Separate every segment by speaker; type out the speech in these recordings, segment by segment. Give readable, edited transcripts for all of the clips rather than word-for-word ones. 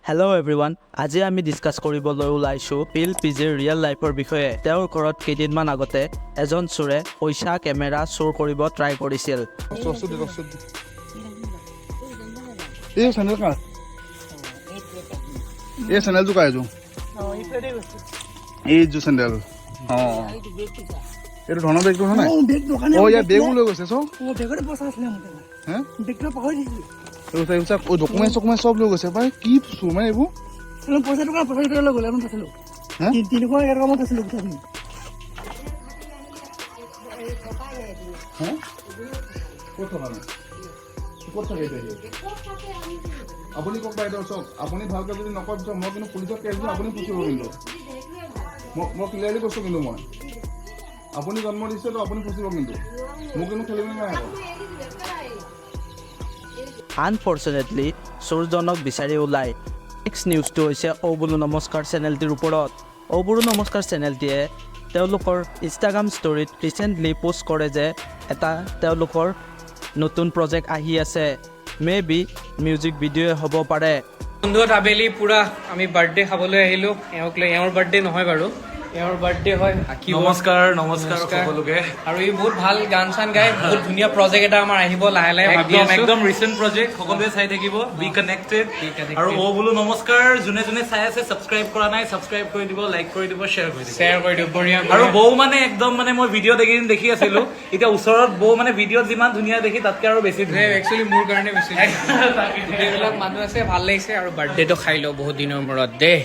Speaker 1: Hello' everyone, আজি আমি discuss কৰিবলৈ ওলাইছোঁ পিল পিজিৰ ৰিয়েল লাইফৰ বিষয়ে। তেওঁৰ ঘৰত কেইদিনমান আগতে এজন চোৰে পইচা কেমেৰা চুৰ কৰিব ট্ৰাই কৰিছিল।
Speaker 2: এই চেনেল কাৰ এই চেনেলটো কাৰ এইযোৰ চেণ্ডেল এইটো ধৰণৰ বেগটো হয় নাই? ইয়াৰ বেগো লৈ গৈছে ডকুমেণ্ট চকুমেণ্ট চব লৈ গৈছে পাই। কি চুৰ মানে এইবোৰ আপুনি কওক বাইদেউ চাওক, আপুনি ভালকে যদি নকয় পিছত মই কিন্তু পুলিচত কেছ দিম, আপুনি পুচিব। কিন্তু মই ক্লিয়াৰলি কৈছোঁ, কিন্তু মই আপুনি জন্ম দিছে তো আপুনি পুচিব, কিন্তু মোক কিন্তু খেলিব নাই আকৌ।
Speaker 1: আনফৰ্চুনেটলি চোৰজনক বিচাৰি ওলাই। নেক্সট নিউজটো হৈছে অ' বোলো নমস্কাৰ চেনেলটিৰ ওপৰত। অ' বোলো নমস্কাৰ চেনেলটিয়ে তেওঁলোকৰ ইনষ্টাগ্ৰাম ষ্টৰীত ৰিচেণ্টলি পোষ্ট কৰে যে এটা তেওঁলোকৰ নতুন প্ৰজেক্ট আহি আছে। মে বি মিউজিক ভিডিঅ'ই হ'ব পাৰে।
Speaker 3: বন্ধুত আবেলি পুৰা আমি বাৰ্থডে খাবলৈ আহিলোঁ। এওঁক লৈ, এওঁৰ বাৰ্থডে নহয় বাৰু, এওঁৰ বাৰ্থডে হয়।
Speaker 4: নমস্কাৰ সকলোকে।
Speaker 3: আৰু ই বহুত ভাল গান চান গায়, বহুত ধুনীয়া প্ৰজেক্ট এটা আমাৰ আহিব লাহে লাহে ভাবি আছোঁ।
Speaker 4: একদম ৰিচেণ্ট প্ৰজেক্ট, সকলোৱে চাই থাকিব, বি কানেক্টেড। আৰু অ' বোলো নমস্কাৰ যোনে যোনে চাই আছে, ছাবস্ক্ৰাইব কৰা নাই ছাবস্ক্ৰাইব কৰি দিব, লাইক কৰি দিব, শ্বেয়াৰ কৰি দিব।
Speaker 3: বঢ়িয়া।
Speaker 4: আৰু বৌ মানে একদম মানে মই ভিডিঅ'ত এইকেইদিন দেখি আছিলো, এতিয়া ওচৰত বৌ মানে ভিডিঅ'ত যিমান ধুনীয়া দেখি তাতকে আৰু বেছি ধুনীয়া।
Speaker 3: একচুৱেলি মোৰ কাৰণে বেছি এইবিলাক মানুহ আছে, ভাল লাগিছে। আৰু বাৰ্থডেটো খাই লওঁ বহুত দিনৰ মূৰত দেই।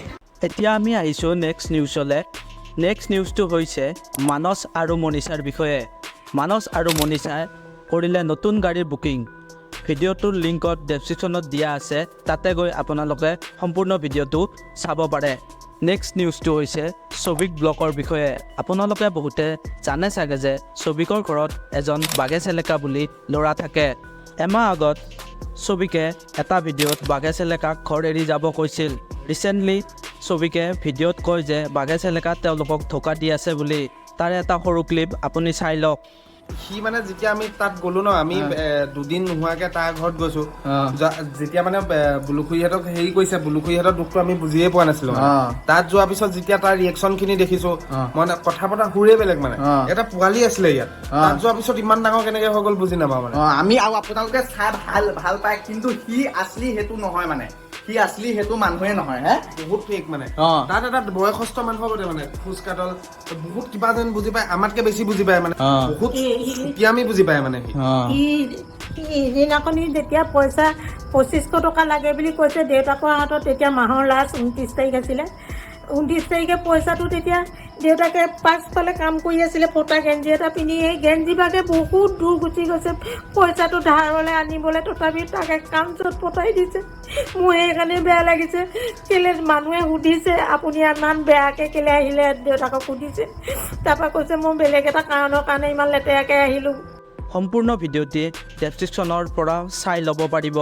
Speaker 1: এতিয়া আমি আহিছোঁ নেক্সট নিউজলৈ। নেক্সট নিউজটো হৈছে মানস আৰু মনীষাৰ বিষয়ে। মানস আৰু মনীষাই কৰিলে নতুন গাড়ীৰ বুকিং। ভিডিঅ'টোৰ লিংকত ডেছক্ৰিপশ্যনত দিয়া আছে, তাতে গৈ আপোনালোকে সম্পূৰ্ণ ভিডিঅ'টো চাব পাৰে। নেক্সট নিউজটো হৈছে ছবিক ব্লকৰ বিষয়ে। আপোনালোকে বহুতে জানে চাগে যে ছবিকৰ ঘৰত এজন বাঘে চেলেকা বুলি ল'ৰা থাকে। এমাহ আগত ছবিকে এটা ভিডিঅ'ত বাঘে চেলেকাক ঘৰ এৰি যাব কৈছিল। ৰিচেণ্টলি ছবিকে ভিডিঅ'ত কয় যে বাঘে চেলেকাত তেওঁলোকক ধোকা দি আছে বুলি। তাৰে এটা সৰু ক্লিপ আপুনি চাই লওক।
Speaker 5: সি মানে যেতিয়া আমি তাত গলো ন, আমি দুদিন নোহোৱাকে তাৰ ঘৰত গৈছো। যেতিয়া মানে বুলুখুৰীহঁতক হেৰি কৰিছে, বুলুখুৰীহঁতৰ দুখটো আমি বুজিয়ে পোৱা নাছিলো। তাত যোৱাৰ পিছত যেতিয়া তাৰ ৰিয়েকশ্যন খিনি দেখিছো, মানে কথা পতা সুৰে বেলেগ। মানে এটা পোৱালি আছিলে ইয়াত, তাত যোৱাৰ পিছত ইমান ডাঙৰ কেনেকে হৈ গ'ল বুজি নাপাওঁ। মানে
Speaker 6: আমি আৰু আপোনালোকে চাই ভাল পায়, কিন্তু সি আছলি সেইটো নহয়। মানে সি আছলি সেইটো মানুহে নহয়।
Speaker 5: বহুত ফেক। মানে তাত এটা বয়সস্থ মানুহৰ গতে মানে খোজ কাটল বহুত কিবা যেন বুজি পায়, আমাতকে বেছি বুজি পায়। মানে বহুত আমি বুজি পায়। মানে
Speaker 7: সিদিনাখনি যেতিয়া পইচা 2500 টকা লাগে বুলি কৈছে দেউতাকৰ হাতত, তেতিয়া মাহৰ লাষ্ট 29 তাৰিখ আছিলে। 29 তাৰিখে পইচাটো তেতিয়া দেউতাকে পাছফালে কাম কৰি আছিলে, ফটা গেঞ্জি এটা পিন্ধি। এই গেঞ্জি ভাগে বহুত দূৰ গুচি গৈছে পইচাটো ধাৰলৈ আনিবলৈ, তথাপি তাক একাউণ্টত পঠাই দিছে। মোৰ সেইকাৰণে বেয়া লাগিছে। কেলে মানুহে সুধিছে আপুনি ইমান বেয়াকৈ কেলে আহিলে, দেউতাকক সুধিছে। তাৰপৰা কৈছে মই বেলেগ এটা কাৰণৰ কাৰণে ইমান লেতেৰাকৈ আহিলোঁ।
Speaker 1: সম্পূৰ্ণ ভিডিঅ'টি ডেছক্ৰিপশ্যনৰ পৰা চাই ল'ব পাৰিব।